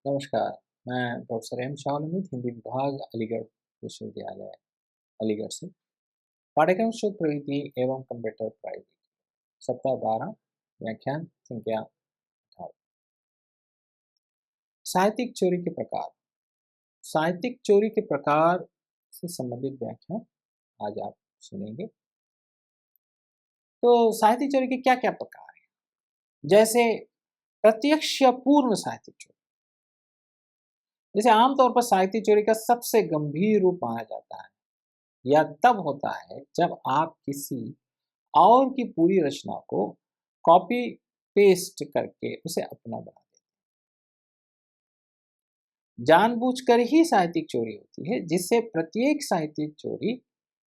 नमस्कार, मैं professor M Shah अल हिंदी विभाग अलीगढ़ विश्वविद्यालय, अलीगढ़ से। पाठ्यक्रम शोध प्रवृत्ति एवं कंप्यूटर प्रायोगिक सप्ताह 12 व्याख्यान संख्या 18। साहित्यिक चोरी के प्रकार। साहित्यिक चोरी के प्रकार से संबंधित व्याख्यान आज आप सुनेंगे। तो साहित्यिक चोरी के क्या-क्या प्रकार हैं? जैसे प्रत्यक्ष या पूर्ण साहित्यिक चोरी। जैसे आमतौर पर साहित्यिक चोरी का सबसे गंभीर रूप माना जाता है या तब होता है जब आप किसी और की पूरी रचना को कॉपी पेस्ट करके उसे अपना बना दें। जानबूझकर ही साहित्यिक चोरी होती है, जिसे प्रत्येक साहित्यिक चोरी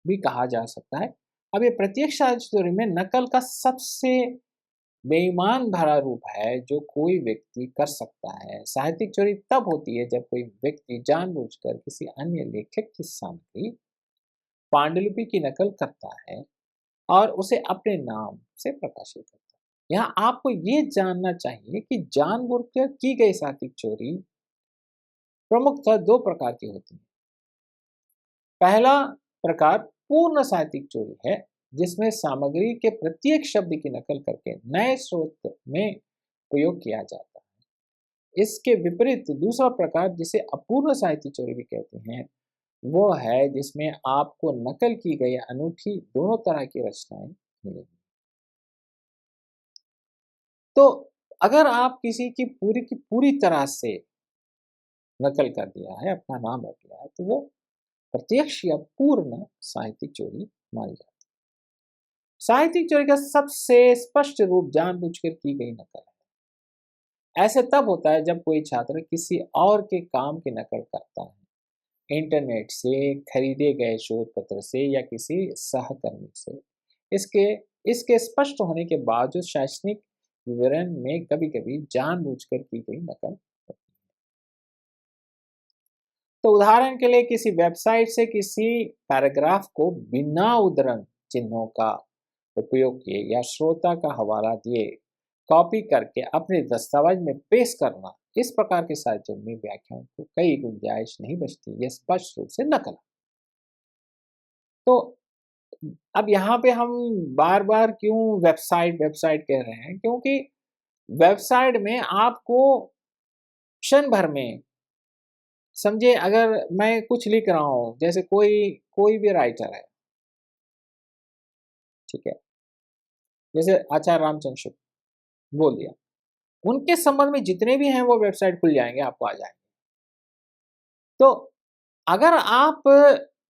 भी कहा जा सकता है। अब ये प्रत्यक्ष साहित्यिक चोरी में नकल का सबसे बेईमान भरा रूप है जो कोई व्यक्ति कर सकता है। साहित्यिक चोरी तब होती है जब कोई व्यक्ति जानबूझकर किसी अन्य लेखक की सामग्री पांडुलिपि की नकल करता है और उसे अपने नाम से प्रकाशित करता है। यहाँ आपको ये जानना चाहिए कि जानबूझकर की गई साहित्यिक चोरी प्रमुखतः दो प्रकार की होती है। पहला प्रकार पूर्ण साहित्यिक चोरी है, जिसमें सामग्री के प्रत्येक शब्द की नकल करके नए स्रोत में प्रयोग किया जाता है। इसके विपरीत दूसरा प्रकार, जिसे अपूर्ण साहित्यिक चोरी भी कहते हैं, वो है जिसमें आपको नकल की गई अनूठी दोनों तरह की रचनाएं मिलेंगी। तो अगर आप किसी की पूरी तरह से नकल कर दिया है, अपना नाम रख लिया है, तो वो प्रत्यक्ष या पूर्ण साहित्यिक चोरी मानी जाती है। साहित्यिक चोरी का सबसे स्पष्ट रूप जानबूझकर की गई नकल है। ऐसे तब होता है जब कोई छात्र किसी और के काम की नकल करता है, इंटरनेट से, खरीदे गए शोध पत्र से या किसी सहकर्मी से। इसके इसके स्पष्ट होने के बावजूद शैक्षणिक विवरण में कभी-कभी जानबूझकर की गई नकल होती है। तो उदाहरण के लिए किसी वेबसाइट से किसी पैराग्राफ को बिना उद्धरण चिन्हों का उपयोग किए या श्रोता का हवाला दिए कॉपी करके अपने दस्तावेज में पेश करना, इस प्रकार के साहित्य में व्याख्याओं को कई गुंजाइश नहीं बचती, यह स्पष्ट रूप से नकल। तो अब यहाँ पे हम बार-बार क्यों वेबसाइट वेबसाइट कह रहे हैं? क्योंकि वेबसाइट में आपको क्षण भर में, समझिए अगर मैं कुछ लिख रहा हूँ, जैसे कोई कोई भी राइटर है, ठीक है? जैसे आचार्य रामचंद्र शुक्ल बोल दिया, उनके संबंध में जितने भी हैं वो वेबसाइट खुल जाएँगे, आपको आ जाएँगे। तो अगर आप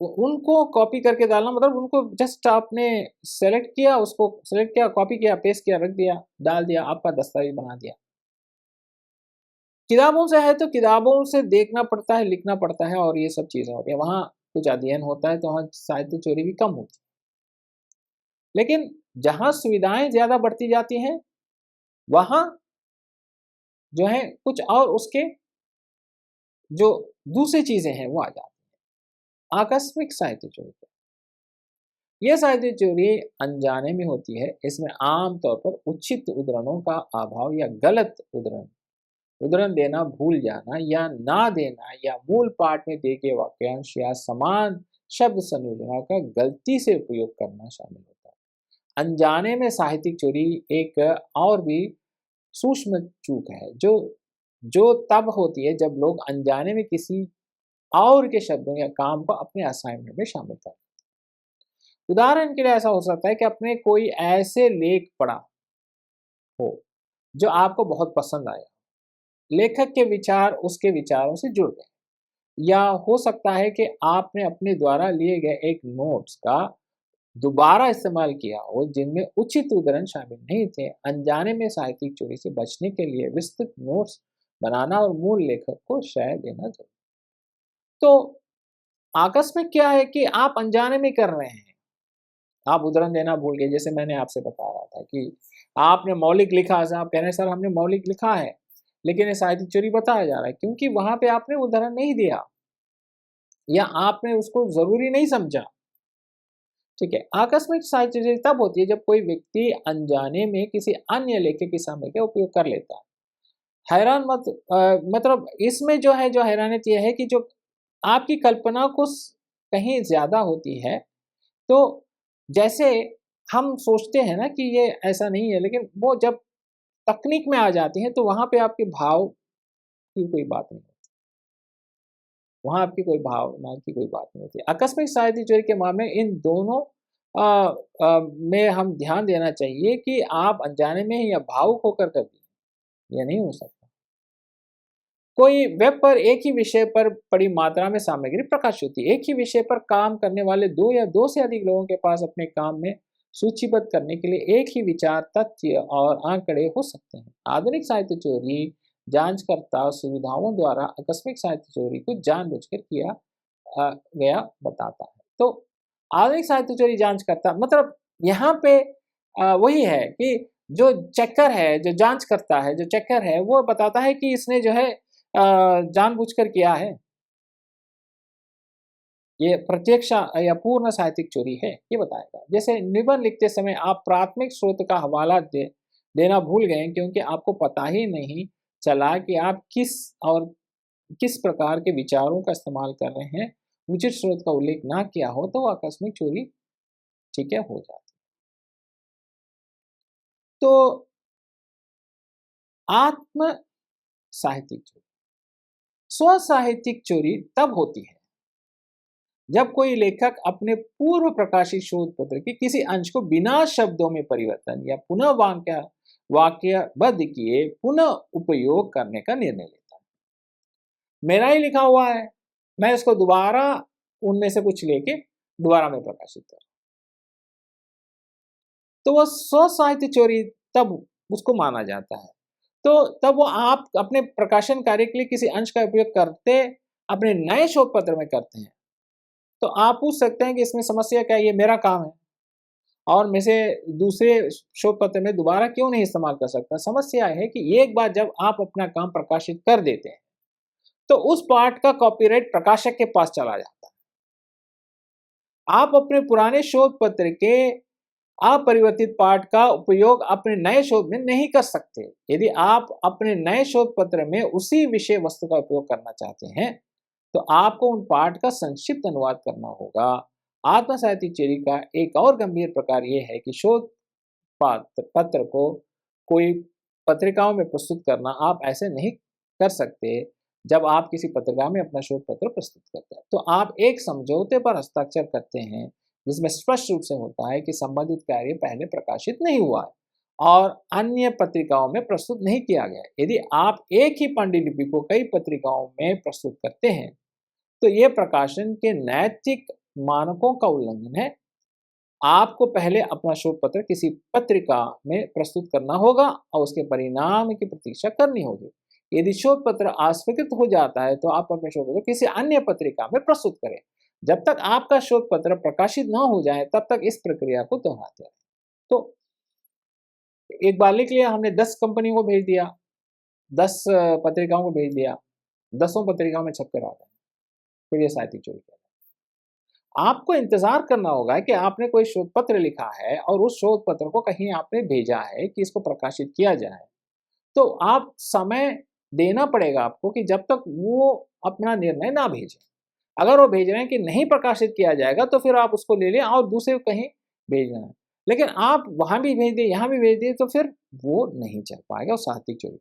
उनको कॉपी करके डालना मतलब उनको जस्ट आपने सेलेक्ट किया, उसको सेलेक्ट किया, कॉपी किया, पेस्ट किया, रख दिया, डाल दिया, आपका दस्तावेज़ बना दिया। किताबों से है तो किताबों से देखना पड़ता है, लिखना पड़ता है और ये सब चीज़ें होती हैं। वहाँ कुछ अध्ययन होता है तो वहाँ साहित्य चोरी भी कम होती है। लेकिन जहाँ सुविधाएँ ज़्यादा बढ़ती जाती हैं, वहाँ जो है कुछ और उसके जो दूसरी चीज़ें हैं वो आ जाती हैं। आकस्मिक साहित्य चोरी। ये साहित्य चोरी अनजाने में होती है। इसमें आम तौर पर उचित उद्धरणों का अभाव या गलत उद्धरण उद्धरण देना भूल जाना या ना देना या मूल पाठ में दिए गए वाक्यांश या समान शब्द संयोजना का गलती से उपयोग करना शामिल होता है। अनजाने में साहित्यिक चोरी एक और भी सूक्ष्म चूक है जो जो तब होती है जब लोग अनजाने में किसी और के शब्दों या काम को अपने असाइनमेंट में शामिल करते हैं। उदाहरण के लिए ऐसा हो सकता है कि आपने कोई ऐसे लेख पढ़ा हो जो आपको बहुत पसंद आया, लेखक के विचार उसके विचारों से जुड़ गए, या हो सकता है कि आपने अपने द्वारा लिए गए एक नोट्स का दोबारा इस्तेमाल किया हो जिनमें उचित उद्धरण शामिल नहीं थे। अनजाने में साहित्यिक चोरी से बचने के लिए विस्तृत नोट्स बनाना और मूल लेखक को शय देना जरूरी। तो आकस्मिक क्या है कि आप अनजाने में कर रहे हैं, आप उदाहरण देना भूल गए। जैसे मैंने आपसे बता रहा था कि आपने मौलिक लिखा, आप कह रहे हैं सर हमने मौलिक लिखा है, लेकिन ये साहित्यिक चोरी बताया जा रहा है क्योंकि वहां पे आपने उदाहरण नहीं दिया या आपने उसको जरूरी नहीं समझा। ठीक है, आकस्मिक साहित्य चोरी तब होती है जब कोई व्यक्ति अनजाने में किसी अन्य लेखक की सामग्री का उपयोग कर लेता है। हैरान मत मतलब इसमें जो है, जो हैरानियत ये है कि जो आपकी कल्पना कहीं ज़्यादा होती है, तो जैसे हम सोचते हैं ना कि ये ऐसा नहीं है, लेकिन वो जब तकनीक में आ जाती हैं, तो वहाँ पे आपके भाव की कोई बात नहीं होती। वहाँ आपकी कोई भावना की कोई बात नहीं होती। आकस्मिक साहित्य चोरी के मामले में इन दोनों में हम ध्यान देना चाहिए कि आप अनजाने में या भावुक होकर कर दिए, ये नहीं हो सकता। कोई वेब पर एक ही विषय पर बड़ी मात्रा में सामग्री प्रकाशित होती है। एक ही विषय पर काम करने वाले 2 या 2 से अधिक लोगों के पास अपने काम में सूचीबद्ध करने के लिए एक ही विचार, तथ्य और आंकड़े हो सकते हैं। आधुनिक साहित्य चोरी जांचकर्ता सुविधाओं द्वारा आकस्मिक साहित्य चोरी को जानबूझकर किया गया बताता है। तो आधुनिक साहित्य चोरी जांचकर्ता मतलब यहाँ पे वही है कि जो चेकर है, जो जांच करता है, जो चेकर है, वो बताता है कि इसने जो है जानबूझकर किया है, ये प्रत्यक्ष या पूर्ण साहित्यिक चोरी है, ये बताएगा। जैसे निबंध लिखते समय आप प्राथमिक स्रोत का हवाला देना भूल गए क्योंकि आपको पता ही नहीं चला कि आप किस प्रकार के विचारों का इस्तेमाल कर रहे हैं, उचित स्रोत का उल्लेख ना किया हो, तो वो आकस्मिक चोरी ठीक है, हो जाती है। तो आत्म साहित्यिक चोरी, स्व साहित्यिक चोरी तब होती है जब कोई लेखक अपने पूर्व प्रकाशित शोध पत्र के किसी अंश को बिना शब्दों में परिवर्तन या पुनः वाक्यबद्ध किए पुनः उपयोग करने का निर्णय लेता है। मेरा ही लिखा हुआ है, मैं इसको दोबारा उनमें से कुछ लेके दोबारा में प्रकाशित कर, तो वह स्व साहित्य चोरी तब उसको माना जाता है। तो तब वो आप अपने प्रकाशन कार्य के लिए किसी अंश का उपयोग करते अपने नए शोध पत्र में करते हैं, तो आप पूछ सकते हैं कि इसमें समस्या क्या है? ये मेरा काम है और मैं इसे दूसरे शोध पत्र में दोबारा क्यों नहीं इस्तेमाल कर सकता? समस्या है कि एक बार जब आप अपना काम प्रकाशित कर देते हैं, तो उस पाठ का कॉपीराइट प्रकाशक के पास चला जाता है। आप अपने पुराने शोध पत्र के अपरिवर्तित पाठ का उपयोग अपने नए शोध में नहीं कर सकते। यदि आप अपने नए शोध पत्र में उसी विषय वस्तु का उपयोग करना चाहते हैं, तो आपको उन पाठ का संक्षिप्त अनुवाद करना होगा। आत्म साहित्यिक चोरी का एक और गंभीर प्रकार यह है कि शोध पत्र को कोई पत्रिकाओं में प्रस्तुत करना आप ऐसे नहीं कर सकते। जब आप किसी पत्रिका में अपना शोध पत्र प्रस्तुत करते हैं, तो आप एक समझौते पर हस्ताक्षर करते हैं जिसमें स्पष्ट रूप से होता है कि संबंधित कार्य पहले प्रकाशित नहीं हुआ है और अन्य पत्रिकाओं में प्रस्तुत नहीं किया गया है। यदि आप एक ही पांडुलिपि को कई पत्रिकाओं में प्रस्तुत करते हैं, तो यह प्रकाशन के नैतिक मानकों का उल्लंघन है। आपको पहले अपना शोध पत्र किसी पत्रिका में प्रस्तुत करना होगा और उसके परिणाम की प्रतीक्षा करनी होगी। यदि शोध पत्र अस्वीकृत हो जाता है, तो आप अपने शोध पत्र किसी अन्य पत्रिका में प्रस्तुत करें। जब तक आपका शोध पत्र प्रकाशित न हो जाए, तब तक इस प्रक्रिया को दोहराते रहें। तो एक बार लिख लिया, हमने 10 कंपनियों को भेज दिया, 10 पत्रिकाओं को भेज दिया, 10 पत्रिकाओं में छप कर आ गए, फिर ये साहित्यिक चोरी है। आपको इंतजार करना होगा कि आपने कोई शोध पत्र लिखा है और उस शोध पत्र को कहीं आपने भेजा है कि इसको प्रकाशित किया जाए, तो आप समय देना पड़ेगा आपको कि जब तक वो अपना निर्णय ना भेजें। अगर वो भेज रहे हैं कि नहीं प्रकाशित किया जाएगा, तो फिर आप उसको ले लें और दूसरे को कहीं भेजना है। लेकिन आप वहाँ भी भेज दिए, यहाँ भी भेज दिए, तो फिर वो नहीं चल पाएगा, वो साहित्यिक चोरी।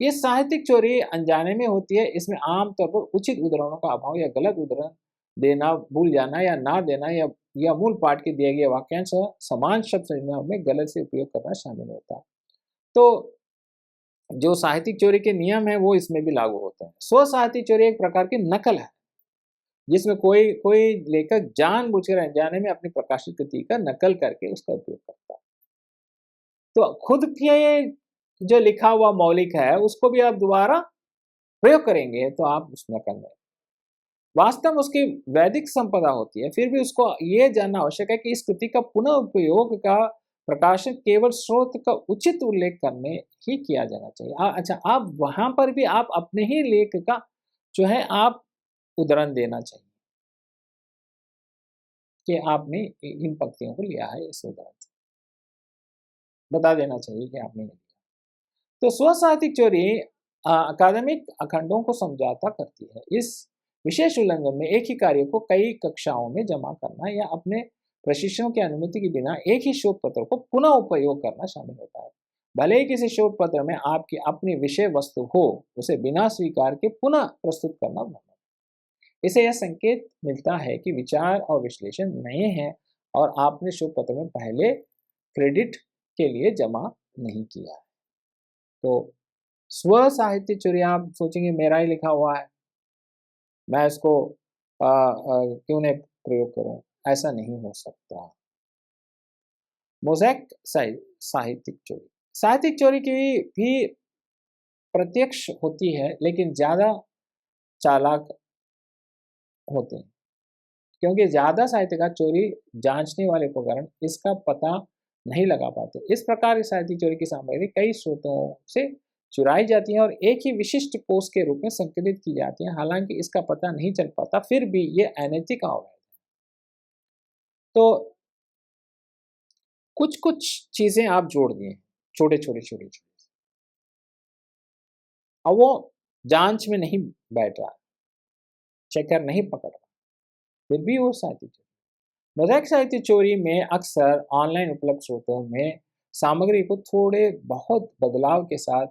ये साहित्यिक चोरी अनजाने में होती है। इसमें आम तौर पर उचित उद्धरणों का अभाव या गलत उद्धरण देना, भूल जाना या ना देना, या मूल पाठ के दिए गए वाक्यांश समान शब्द संज्ञा में गलत से उपयोग करना शामिल होता है। तो जो साहित्यिक चोरी के नियम है, वो इसमें भी लागू होते हैं। स्व साहित्यिक चोरी एक प्रकार की नकल है, जिसमें कोई कोई लेखक जानबूझकर अनजाने में अपनी प्रकाशित कृति का नकल करके उसका उपयोग करता है। तो खुद के जो लिखा हुआ मौलिक है, उसको भी आप दोबारा प्रयोग करेंगे, तो आप उस नकल में वास्तव में उसकी वैदिक संपदा होती है। फिर भी उसको ये जानना आवश्यक है कि इस कृति का पुनः उपयोग का प्रकाशन केवल स्रोत का उचित उल्लेख करने ही किया जाना चाहिए। अच्छा, आप वहां पर भी आप अपने ही लेख का जो है आप उदाहरण देना चाहिए कि आपने इन पंक्तियों को लिया है, इस उदाहरण से बता देना चाहिए कि आपने लिया। तो स्व साहित्यिक चोरी अकादमिक अखंडों को समझौता करती है। इस विशेष उल्लंघन में एक ही कार्य को कई कक्षाओं में जमा करना या अपने प्रशिक्षकों की अनुमति के बिना एक ही शोध पत्र को पुनः उपयोग करना शामिल होता है। भले ही किसी शोध पत्र में आपकी अपनी विषय वस्तु हो, उसे बिना स्वीकार के पुनः प्रस्तुत करना भ्रम है। इसे यह संकेत मिलता है कि विचार और विश्लेषण नए हैं और आपने शोध पत्र में पहले क्रेडिट के लिए जमा नहीं किया है। तो स्व साहित्य चोरी, आप सोचेंगे मेरा ही लिखा हुआ है, मैं इसको क्यों नहीं प्रयोग करूं, ऐसा नहीं हो सकता। मोज़ेक साहित्यिक चोरी, साहित्यिक चोरी की भी प्रत्यक्ष होती है लेकिन ज़्यादा चालाक होते हैं, क्योंकि ज़्यादा साहित्यकार चोरी जांचने वाले उपकरण इसका पता नहीं लगा पाते। इस प्रकार की साहित्यिक चोरी की सामग्री कई स्रोतों से चुराई जाती है और एक ही विशिष्ट कोष के रूप में संकलित की जाती है, हालांकि इसका पता नहीं चल पाता, फिर भी ये अनैतिक और अवैध है। तो कुछ चीजें आप जोड़ दिए, छोटे छोटे छोटे छोटे, अब वो जांच में नहीं बैठ रहा, चेकर नहीं पकड़ रहा, फिर भी वो साहित्यिक चोरी। मोज़ेक साहित्य चोरी में अक्सर ऑनलाइन उपलब्ध स्रोतों में सामग्री को थोड़े बहुत बदलाव के साथ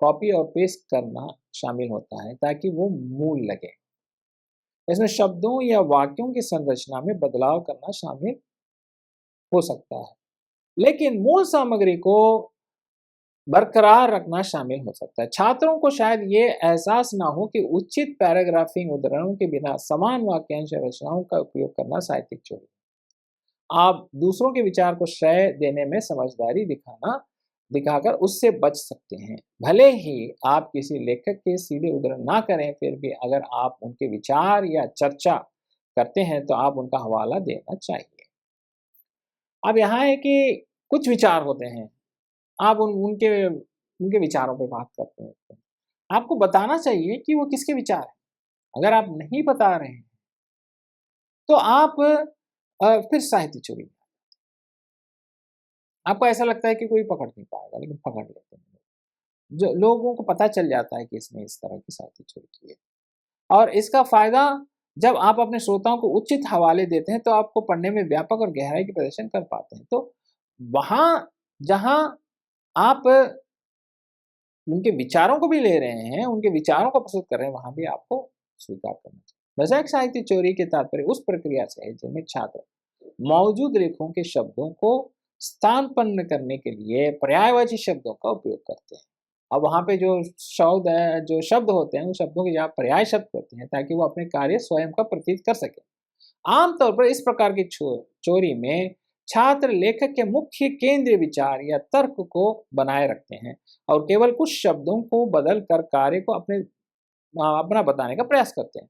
कॉपी और पेस्ट करना शामिल होता है ताकि वो मूल लगे। इसमें शब्दों या वाक्यों की संरचना में बदलाव करना शामिल हो सकता है, लेकिन मूल सामग्री को बरकरार रखना शामिल हो सकता है। छात्रों को शायद ये एहसास ना हो कि उचित पैराग्राफिंग उद्धरणों के बिना समान वाक्यांश रचनाओं का उपयोग करना साहित्यिक चोरी। आप दूसरों के विचार को श्रेय देने में समझदारी दिखाकर उससे बच सकते हैं। भले ही आप किसी लेखक के सीधे उद्धरण ना करें, फिर भी अगर आप उनके विचार या चर्चा करते हैं तो आप उनका हवाला देना चाहिए। अब यहाँ है कि कुछ विचार होते हैं, आप उनके उनके विचारों पे बात करते हैं। आपको बताना चाहिए कि वो किसके विचार हैं। अगर आप नहीं बता रहे हैं तो आप फिर साहित्य चोरी, आपको ऐसा लगता है कि कोई पकड़ नहीं पाएगा, लेकिन पकड़ लेते हैं। जो लोगों को पता चल जाता है कि इसने इस तरह की साहित्य चोरी की है, और इसका फ़ायदा जब आप अपने श्रोताओं को उचित हवाले देते हैं, तो आपको पढ़ने में व्यापक और गहराई के प्रदर्शन कर पाते हैं। तो वहाँ जहाँ आप उनके विचारों को भी ले रहे हैं, उनके विचारों को प्रस्तुत कर रहे हैं, वहाँ भी आपको स्वीकार करना चाहिए। मोज़ेक साहित्य चोरी के तात्पर्य उस प्रक्रिया से है जिनमें छात्र मौजूद लेखों के शब्दों को स्थानापन्न करने के लिए पर्यायवाची शब्दों का उपयोग करते हैं। अब वहाँ पे जो शब्द होते हैं, उन शब्दों के जहाँ पर्याय शब्द होते हैं ताकि वो अपने कार्य स्वयं का प्रतीत कर सकें। आमतौर पर इस प्रकार की चोरी में छात्र लेखक के मुख्य केंद्रीय विचार या तर्क को बनाए रखते हैं और केवल कुछ शब्दों को बदल कर कार्य को अपना बताने का प्रयास करते हैं।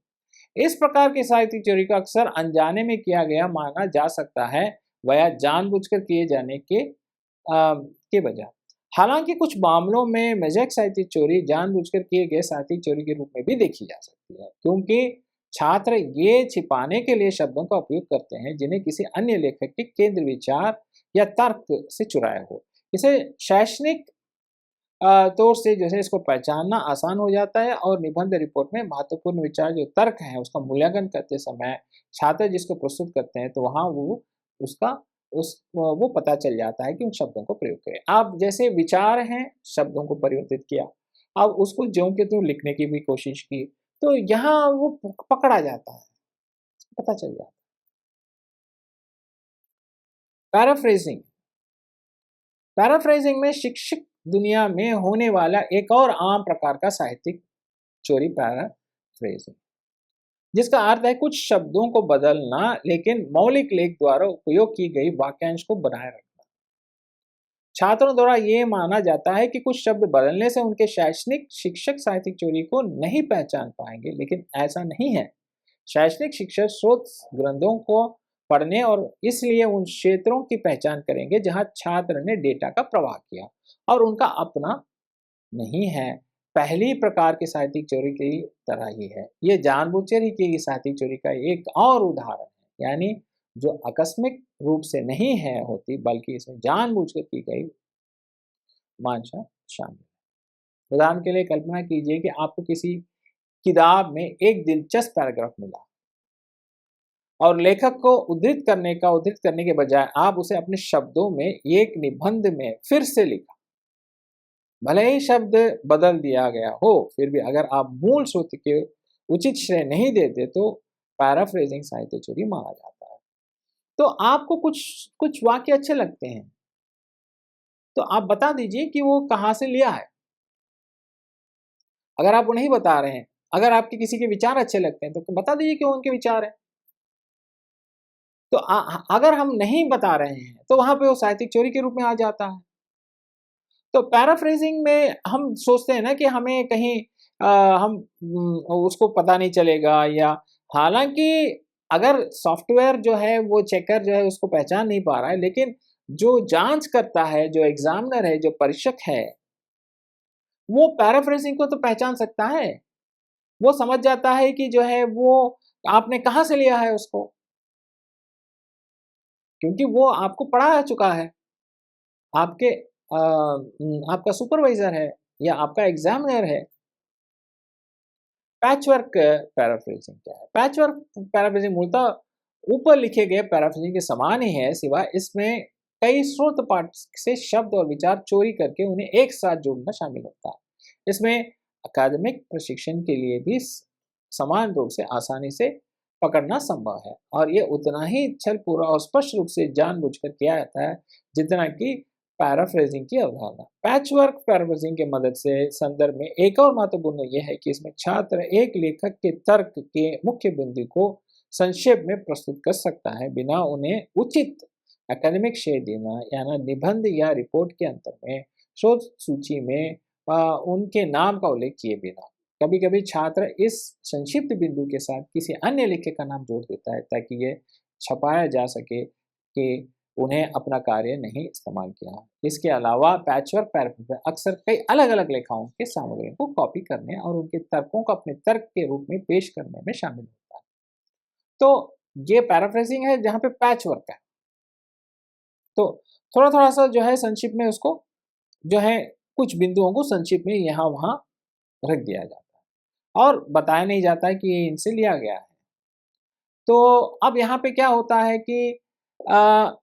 इस प्रकार की साहित्यिक चोरी को अक्सर अनजाने में किया गया माना जा सकता है, वह जानबूझकर किए जाने के बजाय। हालांकि कुछ मामलों में मोज़ेक साहित्यिक चोरी जानबूझकर किए गए साहित्यिक चोरी के रूप में भी देखी जा सकती है, क्योंकि छात्र ये छिपाने के लिए शब्दों का उपयोग करते हैं जिन्हें किसी अन्य लेखक के केंद्र विचार या तर्क से चुराया हो। इसे शैक्षणिक तौर से जैसे इसको पहचानना आसान हो जाता है और निबंध रिपोर्ट में महत्वपूर्ण विचार जो तर्क हैं उसका मूल्यांकन करते समय छात्र जिसको प्रस्तुत करते हैं तो वहाँ वो उसका उस वो पता चल जाता है कि उन शब्दों को प्रयोग करें। आप जैसे विचार हैं, शब्दों को परिवर्तित किया, अब उसको ज्यों के त्यों लिखने की भी कोशिश की, तो यहाँ वो पकड़ा जाता है, पता चल जाता है। पैराफ्रेजिंग, पैराफ्रेजिंग में शिक्षक दुनिया में होने वाला एक और आम प्रकार का साहित्यिक चोरी पैराफ्रेजिंग, जिसका अर्थ है कुछ शब्दों को बदलना लेकिन मौलिक लेख द्वारा उपयोग की गई वाक्यांश को बनाए रखना। छात्रों द्वारा ये माना जाता है कि कुछ शब्द बदलने से उनके शैक्षणिक शिक्षक साहित्यिक चोरी को नहीं पहचान पाएंगे, लेकिन ऐसा नहीं है। शैक्षणिक शिक्षक स्रोत ग्रंथों को पढ़ने और इसलिए उन क्षेत्रों की पहचान करेंगे जहां छात्र ने डेटा का प्रवाह किया और उनका अपना नहीं है। पहली प्रकार की साहित्यिक चोरी की तरह ही है, ये जानबूझकर ही की गई साहित्यिक चोरी का एक और उदाहरण है, यानी जो आकस्मिक रूप से नहीं है होती बल्कि इसमें जानबूझकर की गई मांशा शामिल है। उदाहरण के लिए कल्पना कीजिए कि आपको किसी किताब में एक दिलचस्प पैराग्राफ मिला और लेखक को उद्धृत करने के बजाय आप उसे अपने शब्दों में एक निबंध में फिर से लिखा। भले ही शब्द बदल दिया गया हो, फिर भी अगर आप मूल स्रोत के उचित श्रेय नहीं देते तो पैराफ्रेजिंग साहित्य चोरी माना जाता है। तो आपको कुछ कुछ वाक्य अच्छे लगते हैं, तो आप बता दीजिए कि वो कहाँ से लिया है। अगर आप वो नहीं बता रहे हैं, अगर आपके किसी के विचार अच्छे लगते हैं, तो बता दीजिए कि वो उनके विचार हैं। तो अगर हम नहीं बता रहे हैं, तो वहाँ पे वो साहित्यिक चोरी के रूप में आ जाता है। तो पैराफ्रेजिंग में हम सोचते हैं ना कि हमें कहीं हम उसको पता नहीं चलेगा, या हालाँकि अगर सॉफ्टवेयर जो है वो चेकर जो है उसको पहचान नहीं पा रहा है, लेकिन जो जाँच करता है, जो एग्ज़ामिनर है, जो परीक्षक है, वो पैराफ्रेजिंग को तो पहचान सकता है। वो समझ जाता है कि जो है वो आपने कहाँ से लिया है उसको, क्योंकि वो आपको पढ़ा चुका है। आपके आपका सुपरवाइज़र है या आपका एग्ज़ामिनर है। पैचवर्क पैराफ्रेज़िंग क्या है? पैचवर्क पैराफ्रेज़िंग मूलतः ऊपर लिखे गए पैराफ्रेज़िंग के समान ही है, सिवाय इसमें कई स्रोत पाठ से शब्द और विचार चोरी करके उन्हें एक साथ जोड़ना शामिल होता है। इसमें अकादमिक प्रशिक्षण के लिए भी समान रूप से आसानी से पकड़ना संभव है, और ये उतना ही छलपूरा और स्पष्ट रूप से जानबूझकर किया जाता है जितना कि पैराफ्रेजिंग की अवधारणा। पैचवर्क पैराफ्रेजिंग की मदद से संदर्भ में एक और महत्वपूर्ण यह है कि इसमें छात्र एक लेखक के तर्क के मुख्य बिंदु को संक्षेप में प्रस्तुत कर सकता है, बिना उन्हें उचित एकेडमिक श्रेय देना, यानी निबंध या रिपोर्ट के अंतर में शोध सूची में उनके नाम का उल्लेख किए बिना। कभी कभी छात्र इस संक्षिप्त बिंदु के साथ किसी अन्य लेखक का नाम जोड़ देता है, ताकि ये छपाया जा सके कि उन्हें अपना कार्य नहीं इस्तेमाल किया। इसके अलावा पैचवर्क पैराफ्रेज अक्सर कई अलग-अलग लेखकों के सामग्री को कॉपी करने और उनके तर्कों को अपने तर्क के रूप में पेश करने में शामिल होता है। तो ये पैराफ्रेजिंग है जहाँ पे पैचवर्क है। तो थोड़ा-थोड़ा सा जो है संक्षिप्त में उसको जो है कुछ बिंदुओं को संक्षिप्त में यहाँ-वहाँ रख दिया जाता है और बताया नहीं जाता है कि ये इनसे लिया गया है। तो अब यहाँ पे क्या होता है कि अ,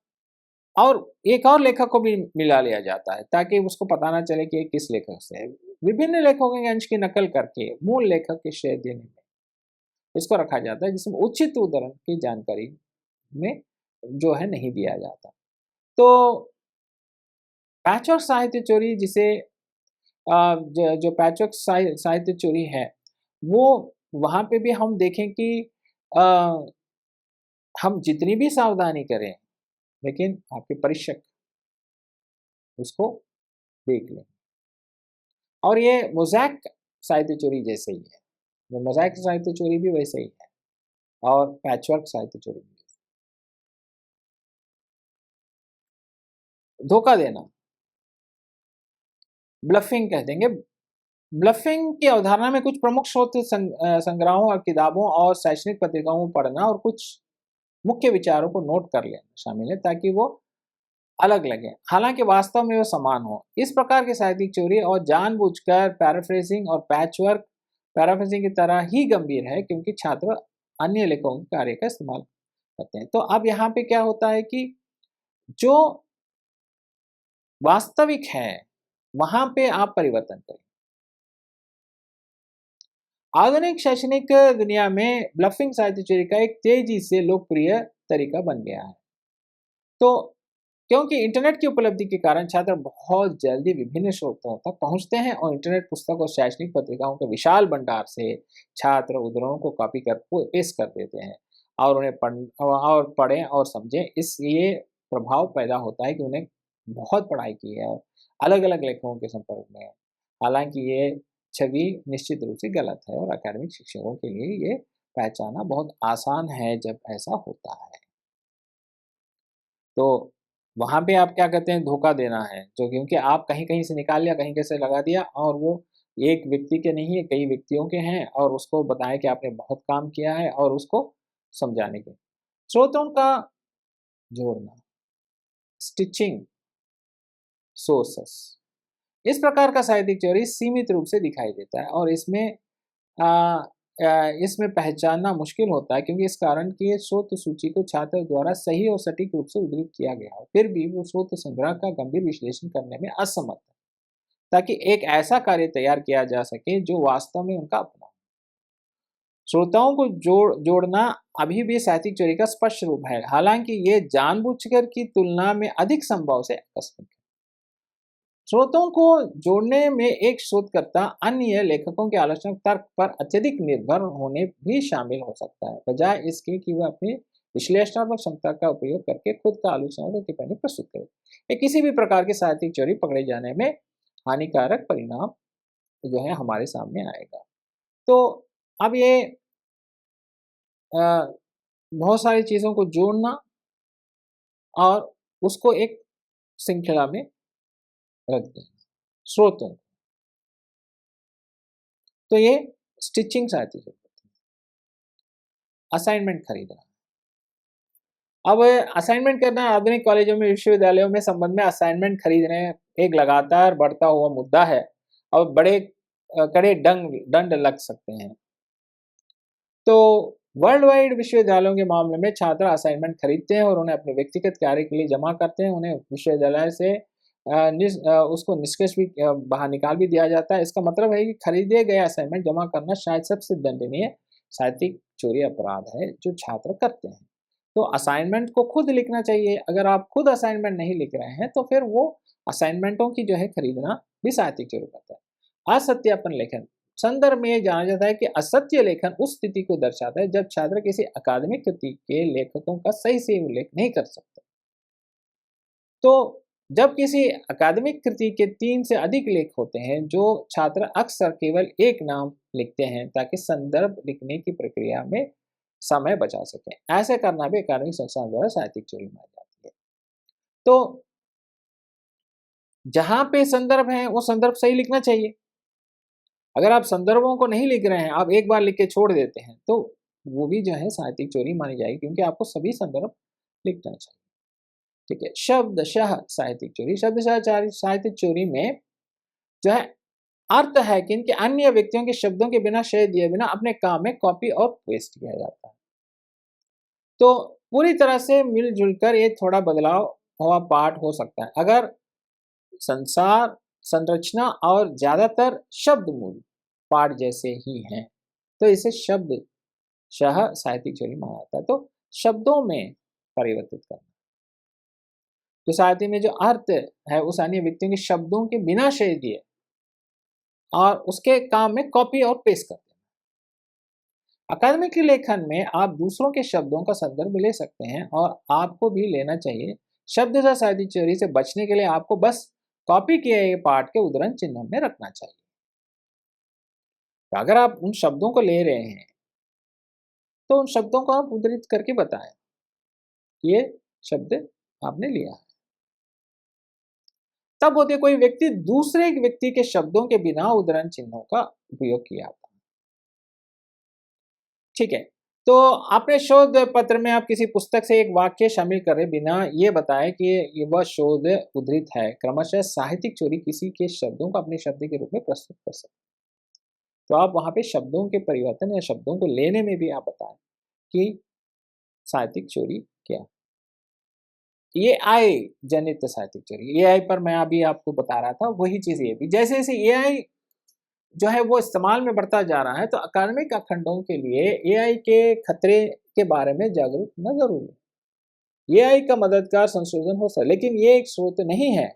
और एक और लेखक को भी मिला लिया जाता है, ताकि उसको पता ना चले कि ये किस लेखक से है। विभिन्न लेखकों के अंश की नकल करके मूल लेखक के श्रेय देने में इसको रखा जाता है, जिसमें उचित उद्धरण की जानकारी में जो है नहीं दिया जाता। तो पैचवर्क साहित्य चोरी जिसे जो पैचवर्क साहित्य चोरी है, वो वहाँ पे भी हम देखें कि अ, हम जितनी भी सावधानी करें, लेकिन आपके परीक्षक उसको देख लें। और ये मोज़ैक साहित्य चोरी जैसे ही है। वो मोज़ैक साहित्य चोरी भी वैसे ही है, और पैचवर्क साहित्य चोरी भी। धोखा देना, ब्लफ़िंग कह देंगे। ब्लफ़िंग की अवधारणा में कुछ प्रमुख स्रोत संग्रहों और किताबों और शैक्षणिक पत्रिकाओं को पढ़ना और कुछ मुख्य विचारों को नोट कर लेना शामिल है, ताकि वो अलग लगे, हालाँकि वास्तव में वो समान हो। इस प्रकार की साहित्यिक चोरी और जानबूझकर पैराफ्रेज़िंग और पैचवर्क पैराफ्रेज़िंग की तरह ही गंभीर है, क्योंकि छात्र अन्य लेखकों के कार्य का इस्तेमाल करते हैं। तो अब यहाँ पे क्या होता है कि जो वास्तविक है, वहाँ पे आप परिवर्तन करें। आधुनिक शैक्षणिक दुनिया में ब्लफिंग साहित्य चोरी का एक तेजी से लोकप्रिय तरीका बन गया है। तो क्योंकि इंटरनेट की उपलब्धि के कारण छात्र बहुत जल्दी विभिन्न स्रोतों तक पहुंचते हैं, और इंटरनेट पुस्तक और शैक्षणिक पत्रिकाओं के विशाल भंडार से छात्र उद्धरणों को कॉपी कर पेश कर देते हैं, और उन्हें पढ़ें और समझें। इस ये प्रभाव पैदा होता है कि उन्हें बहुत पढ़ाई की है और अलग-अलग लेखकों के संपर्क में है। हालांकि ये छवि निश्चित रूप से गलत है, और अकादमिक शिक्षकों के लिए ये पहचाना बहुत आसान है जब ऐसा होता है। तो वहाँ पे आप क्या कहते हैं, धोखा देना है, जो क्योंकि आप कहीं-कहीं से निकाल लिया, कहीं से लगा दिया, और वो एक व्यक्ति के नहीं है, कई व्यक्तियों के हैं, और उसको बताएँ कि आपने बहुत काम किया है, और उसको समझाने के। स्रोतों का जोड़ना, स्टिचिंग सोर्सेस, इस प्रकार का साहित्यिक चोरी सीमित रूप से दिखाई देता है और इसमें पहचानना मुश्किल होता है, क्योंकि इस कारण कि ये स्रोत सूची को छात्र द्वारा सही और सटीक रूप से उद्धृत किया गया हो, फिर भी वो स्रोत संग्रह का गंभीर विश्लेषण करने में असमर्थ है, ताकि एक ऐसा कार्य तैयार किया जा सके जो वास्तव में उनका अपना हो। श्रोताओं को जोड़ना अभी भी साहित्यिक चोरी का स्पष्ट रूप है, हालांकि ये जानबूझकर की तुलना में अधिक संभव से आकस्मिक है। स्रोतों को जोड़ने में एक शोधकर्ता अन्य लेखकों के आलोचनात्मक तर्क पर अत्यधिक निर्भर होने भी शामिल हो सकता है, बजाय इसके कि वह अपनी विश्लेषणात्मक क्षमता का उपयोग करके खुद का आलोचनात्मक टिप्पणी प्रस्तुत करे। ये किसी भी प्रकार की साहित्यिक चोरी पकड़े जाने में हानिकारक परिणाम जो है हमारे सामने आएगा। तो अब ये बहुत सारी चीज़ों को जोड़ना और उसको एक श्रृंखला में रख देना स्रोतों, तो ये स्टिचिंग साहित्यिक चोरी होती है। असाइनमेंट खरीदना, अब असाइनमेंट करना आधुनिक कॉलेजों में, विश्वविद्यालयों में संबंध में असाइनमेंट खरीदने एक लगातार बढ़ता हुआ मुद्दा है और बड़े कड़े दंड लग सकते हैं। तो वर्ल्ड वाइड विश्वविद्यालयों के मामले में छात्र असाइनमेंट खरीदते हैं और उन्हें अपने व्यक्तिगत कार्य के लिए जमा करते हैं। उन्हें विश्वविद्यालय से उसको निष्कर्ष भी बाहर निकाल भी दिया जाता है। इसका मतलब है कि खरीदे गए असाइनमेंट जमा करना शायद सबसे दंडनीय साहित्यिक चोरी अपराध है जो छात्र करते हैं। तो असाइनमेंट को खुद लिखना चाहिए। अगर आप खुद असाइनमेंट नहीं लिख रहे हैं तो फिर वो असाइनमेंटों की जो है खरीदना भी साहित्यिक चोरी करता है। असत्यापन लेखन, संदर्भ में जाना जाता है कि असत्य लेखन उस स्थिति को दर्शाता है जब छात्र किसी अकादमिक कृति के लेखकों का सही से उल्लेख नहीं कर सकते। तो जब किसी अकादमिक कृति के 3 से अधिक लेख होते हैं, जो छात्र अक्सर केवल एक नाम लिखते हैं ताकि संदर्भ लिखने की प्रक्रिया में समय बचा सकें। ऐसे करना भी अकादमिक संस्थान द्वारा साहित्यिक चोरी मानी जाती है। तो जहां पे संदर्भ है वो संदर्भ सही लिखना चाहिए। अगर आप संदर्भों को नहीं लिख रहे हैं, आप एक बार लिख के छोड़ देते हैं, तो वो भी जो है साहित्यिक चोरी मानी जाएगी, क्योंकि आपको सभी संदर्भ लिखना चाहिए। ठीक है। शब्दशः साहित्यिक चोरी, शब्दशः साहित्यिक चोरी में जो है अर्थ है कि इनके अन्य व्यक्तियों के शब्दों के बिना श्रेय दिए बिना अपने काम में कॉपी और पेस्ट किया जाता है। तो पूरी तरह से मिलजुल कर ये थोड़ा बदलाव हुआ पाठ हो सकता है अगर संसार, संरचना और ज्यादातर शब्द मूल पाठ जैसे ही हैं, तो इसे शब्द शह साहित्यिक चोरी माना जाता है। तो शब्दों में परिवर्तित करना, जो साहित्य में जो अर्थ है उस अन्य व्यक्तियों के शब्दों के बिना श्रेय दिए और उसके काम में कॉपी और पेस्ट कर देना। अकादमिक लेखन में आप दूसरों के शब्दों का संदर्भ ले सकते हैं और आपको भी लेना चाहिए। शब्दशः साहित्यिक चोरी से बचने के लिए आपको बस कॉपी किए गए पाठ के उद्धरण चिन्ह में रखना चाहिए। तो अगर आप उन शब्दों को ले रहे हैं तो उन शब्दों को आप उद्धृत करके बताएं ये शब्द आपने लिया है। तब होते कोई व्यक्ति दूसरे व्यक्ति के शब्दों के बिना उद्धरण चिन्हों का उपयोग किया था। ठीक है। तो अपने शोध पत्र में आप किसी पुस्तक से एक वाक्य शामिल करे बिना ये बताएं कि ये वह शोध उद्धृत है। क्रमशः साहित्यिक चोरी किसी के शब्दों को अपने शब्द के रूप में प्रस्तुत कर सकते। तो आप वहां पे शब्दों के परिवर्तन या शब्दों को लेने में भी आप बताएं कि साहित्यिक चोरी क्या। AI जनित साहित्यिक चोरी, AI पर मैं अभी आपको बता रहा था, वही चीज ये भी। जैसे जैसे AI जो है वो इस्तेमाल में बढ़ता जा रहा है, तो अकादमिक खंडों के लिए AI के खतरे के बारे में जागरूक होना जरूरी है। AI का मददगार संशोधन हो सकता है, लेकिन ये एक स्रोत नहीं है।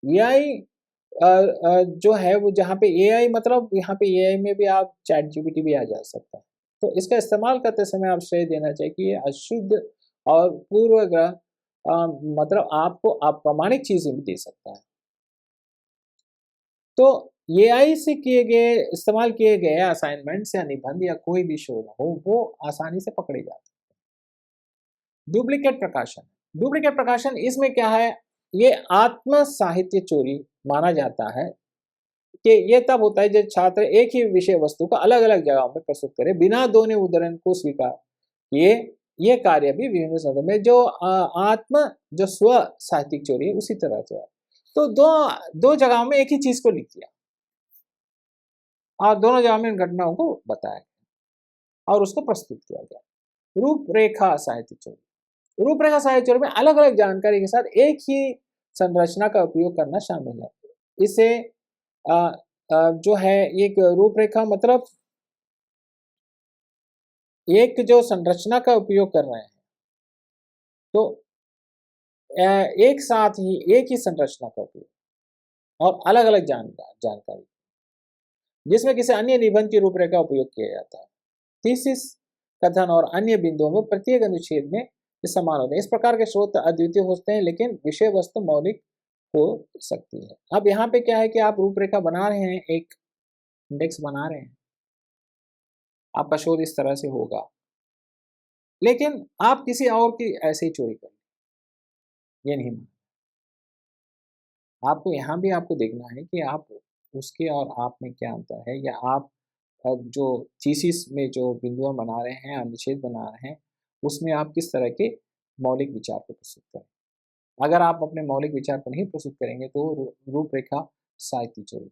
AI जो है वो जहाँ पे AI मतलब यहाँ पे AI में भी आप ChatGPT भी आ जा सकता है। तो इसका इस्तेमाल करते समय आप श्रेय देना चाहिए कि ये अशुद्ध और पूर्वग्रह मतलब आपको अप्रमाणिक चीजें भी दे सकता है। तो AI से किए गए इस्तेमाल किए गए असाइनमेंट्स या निबंध या कोई भी शोध हो वो आसानी से पकड़े जा सकते हैं। डुप्लीकेट प्रकाशन, डुप्लीकेट प्रकाशन इसमें क्या है, ये आत्म साहित्य चोरी माना जाता है कि ये तब होता है जब छात्र एक ही विषय वस्तु को अलग अलग जगहों में प्रस्तुत करे बिना दोनों उदाहरण को स्वीकार किए। ये कार्य भी विभिन्न संदर्भ में जो आत्म जो स्व साहित्यिक चोरी है उसी तरह से है। तो दो जगहों में एक ही चीज को लिख दिया और दोनों जगह में इन घटनाओं को बताया गया और उसको प्रस्तुत किया गया। रूपरेखा साहित्य चोरी। रूपरेखा साहित्य चोरी में अलग अलग जानकारी के साथ एक ही संरचना का उपयोग करना शामिल है। इसे जो है एक रूपरेखा मतलब एक जो संरचना का उपयोग कर रहे हैं, तो एक साथ ही एक ही संरचना का उपयोग और अलग अलग जानकारी जिसमें किसी अन्य निबंध की रूपरेखा उपयोग किया जाता है। थीसिस, कथन और अन्य बिंदुओं में प्रत्येक अनुच्छेद में समान होते हैं। इस प्रकार के स्रोत अद्वितीय होते हैं लेकिन विषय वस्तु मौलिक हो सकती है। अब यहाँ पे क्या है कि आप रूपरेखा बना रहे हैं, एक इंडेक्स बना रहे हैं, आपका शोध इस तरह से होगा, लेकिन आप किसी और की ऐसे ही चोरी करें, ये नहीं माना। आपको यहाँ भी आपको देखना है कि आप उसके और आप में क्या अंतर है, या आप जो थीसिस में जो बिंदुआं बना रहे हैं, अनुच्छेद बना रहे हैं, उसमें आप किस तरह के मौलिक विचार को प्रस्तुत करें। अगर आप अपने मौलिक विचार को नहीं प्रस्तुत करेंगे तो रूपरेखा साहित्यिक चोरी।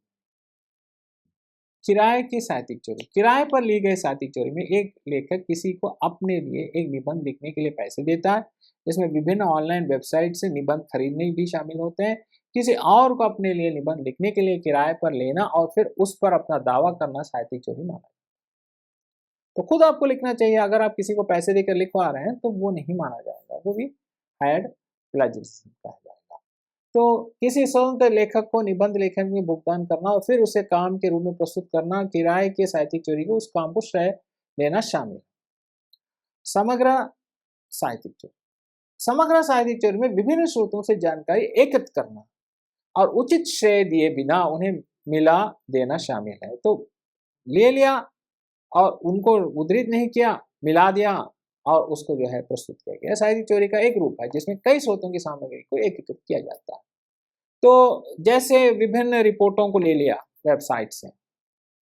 किराए की साहित्यिक चोरी। किराए पर ली गई साहित्यिक चोरी में एक लेखक किसी को अपने लिए एक निबंध लिखने के लिए पैसे देता है, जिसमें विभिन्न ऑनलाइन वेबसाइट से निबंध खरीदने भी शामिल होते हैं। किसी और को अपने लिए निबंध लिखने के लिए किराए पर लेना और फिर उस पर अपना दावा करना साहित्यिक चोरी माना जाता है। तो खुद आपको लिखना चाहिए। अगर आप किसी को पैसे देकर लिखवा रहे हैं तो वो नहीं माना जाएगा, वो भी हायर्ड प्लेजरिज्म कहा जाएगा। तो किसी स्वतंत्र लेखक को निबंध लेखन में भुगतान करना और फिर उसे काम के रूप में प्रस्तुत करना, किराए के साहित्यिक चोरी को उस काम को श्रेय देना शामिल है। समग्र साहित्यिक चोरी। समग्र साहित्यिक चोरी में विभिन्न स्रोतों से जानकारी एकत्र करना और उचित श्रेय दिए बिना उन्हें मिला देना शामिल है। तो ले लिया और उनको उद्धृत नहीं किया, मिला दिया और उसको जो है प्रस्तुत किया गया। साहित्यिक चोरी का एक रूप है जिसमें कई स्रोतों की सामग्री को एकीकृत किया जाता है। तो जैसे विभिन्न रिपोर्टों को ले लिया वेबसाइट से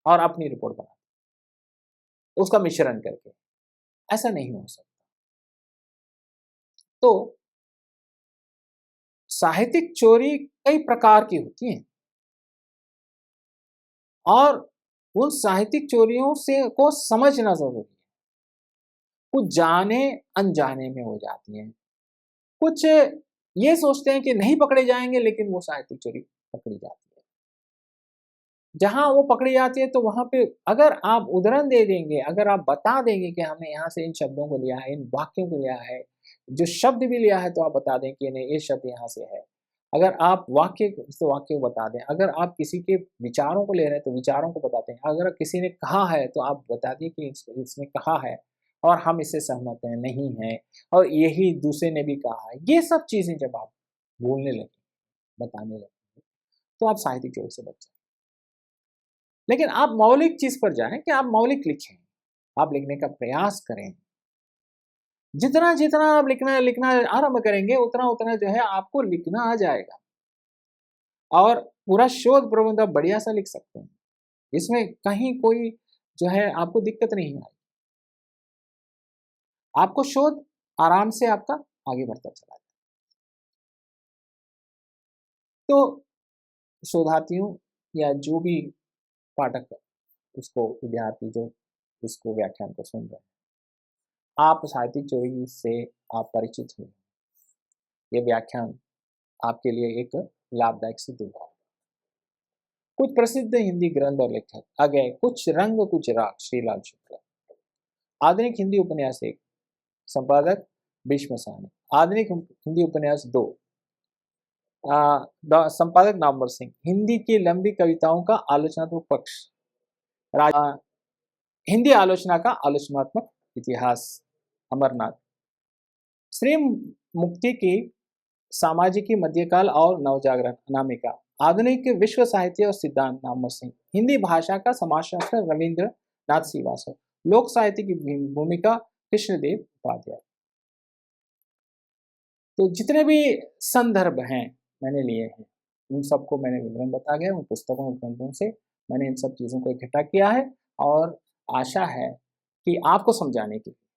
और अपनी रिपोर्ट बना उसका मिश्रण करके, ऐसा नहीं हो सकता। तो साहित्यिक चोरी कई प्रकार की होती है और उन साहित्यिक चोरियों से को समझना जरूरी है। कुछ जाने अनजाने में हो जाती हैं, कुछ ये सोचते हैं कि नहीं पकड़े जाएंगे लेकिन वो साहित्यिक चोरी पकड़ी जाती है। जहां वो पकड़ी जाती है तो वहां पे अगर आप उदाहरण दे देंगे, अगर आप बता देंगे कि हमने यहाँ से इन शब्दों को लिया है, इन वाक्यों को लिया है, जो शब्द भी लिया है तो आप बता दें कि नहीं ये शब्द यहाँ से है। अगर आप वाक्य तो वाक्य को बता दें। अगर आप किसी के विचारों को ले रहे हैं तो विचारों को बताते हैं। अगर किसी ने कहा है तो आप बता दिए कि इसने कहा है और हम इससे सहमत हैं, नहीं है, और यही दूसरे ने भी कहा है। ये सब चीजें जब आप बोलने लगे, बताने लगे, तो आप साहित्यिक चोरी से बच जाए। लेकिन आप मौलिक चीज पर जाएं कि आप मौलिक लिखें, आप लिखने का प्रयास करें। जितना जितना आप लिखना लिखना आरंभ करेंगे उतना उतना जो है आपको लिखना आ जाएगा और पूरा शोध प्रबंध आप बढ़िया सा लिख सकते हैं। इसमें कहीं कोई जो है आपको दिक्कत नहीं आएगी। आपको शोध आराम से आपका आगे बढ़ता चला जाए। तो शोधार्थियों या जो भी पाठक उसको विद्यार्थी जो इसको व्याख्यान को सुन रहे हैं, आप साहित्यिक चोरी से आप परिचित हुए, ये व्याख्यान आपके लिए एक लाभदायक सिद्ध हुआ। कुछ प्रसिद्ध हिंदी ग्रंथ और लेखक आ गए। कुछ रंग कुछ राग, श्रीलाल शुक्ला। आधुनिक हिंदी उपन्यास एक, संपादक भीष्म साहनी। आधुनिक हिंदी उपन्यास दो, संपादक नामवर सिंह। हिंदी की लंबी कविताओं का आलोचनात्मक पक्ष, हिंदी आलोचना का आलोचनात्मक इतिहास, अमरनाथ। श्री मुक्ति की सामाजिकी, मध्यकाल और नवजागरण, अनामिका। आधुनिक विश्व साहित्य और सिद्धांत, नामवर सिंह। हिंदी भाषा का समाजशास्त्र, रविंद्र नाथ श्रीवास्तव। लोक साहित्य की भूमिका, कृष्णदेव उपाध्याय। तो जितने भी संदर्भ हैं मैंने लिए हैं उन सबको मैंने विवरण बता गया। उन पुस्तकों और ग्रंथों से मैंने इन सब चीज़ों को इकट्ठा किया है और आशा है कि आपको समझाने के लिए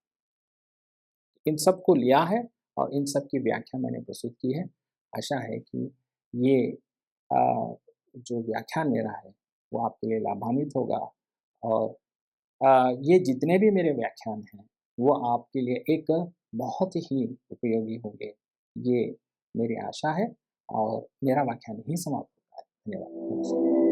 इन सब को लिया है और इन सब की व्याख्या मैंने प्रस्तुत की है। आशा है कि ये जो व्याख्यान मेरा है, वो आपके लिए लाभान्वित होगा और ये जितने भी मेरे व्याख्यान हैं, वो आपके लिए एक बहुत ही उपयोगी होंगे, ये मेरी आशा है और मेरा व्याख्यान यहीं समाप्त होता है। धन्यवाद। नमस्कार।